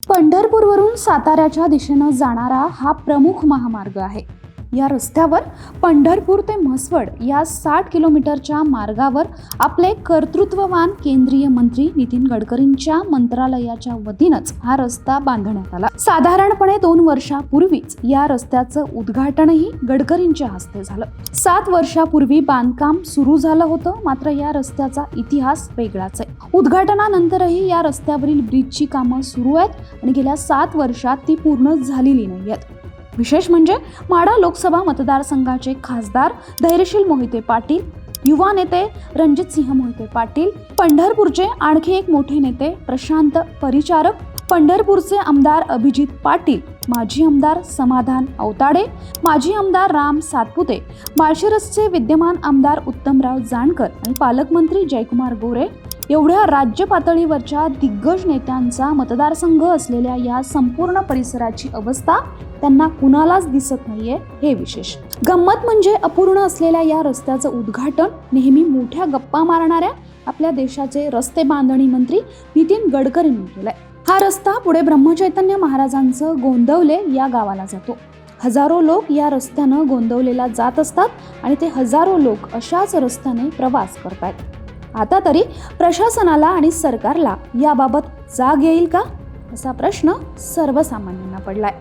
पंढरपूरवरून साताऱ्याच्या दिशेनं जाणारा हा प्रमुख महामार्ग आहे. या रस्त्यावर पंढरपूर ते म्हसवड या 60 किलोमीटरच्या मार्गावर आपले कर्तृत्ववान केंद्रीय मंत्री नितीन गडकरींच्या मंत्रालयाच्या वतीनंच हा रस्ता बांधण्यात आला. साधारणपणे 2 वर्षापूर्वीच या रस्त्याचं उद्घाटनही गडकरींच्या हस्ते झालं. 7 वर्षापूर्वी बांधकाम सुरू झालं होतं, मात्र या रस्त्याचा इतिहास वेगळाच आहे. उद्घाटनानंतरही या रस्त्यावरील ब्रिजची कामं सुरू आहेत आणि गेल्या 7 वर्षात ती पूर्ण झालेली नाहीयेत. विशेष म्हणजे माढा लोकसभा मतदारसंघाचे खासदार धैर्यशील मोहिते पाटील, युवा नेते रणजितसिंह मोहिते पाटील, पंढरपूरचे आणखी एक मोठे नेते प्रशांत परिचारक, पंढरपूरचे आमदार अभिजित पाटील, माजी आमदार समाधान अवताडे, माजी आमदार राम सातपुते, माळशिरसचे विद्यमान आमदार उत्तमराव जानकर आणि पालकमंत्री जयकुमार गोरे एवढ्या राज्य पातळीवरच्या दिग्गज नेत्यांचा मतदारसंघ असलेल्या या संपूर्ण परिसराची अवस्था त्यांना कुणालाच दिसत नाहीये, हे विशेष. गंमत म्हणजे अपूर्ण असलेल्या या रस्त्याचं उद्घाटन नेहमी मोठ्या गप्पा मारणाऱ्या आपल्या देशाचे रस्ते बांधणी मंत्री नितीन गडकरींनी केलंय. हा रस्ता पुढे ब्रह्मचैतन्य महाराजांचं गोंदवले या गावाला जातो. हजारो लोक या रस्त्यानं गोंदवलेला जात असतात आणि ते हजारो लोक अशाच रस्त्याने प्रवास करतात. आता तरी प्रशासनाला आणि सरकारला याबाबत जाग येईल का, असा प्रश्न सर्वसामान्यांना पडलाय.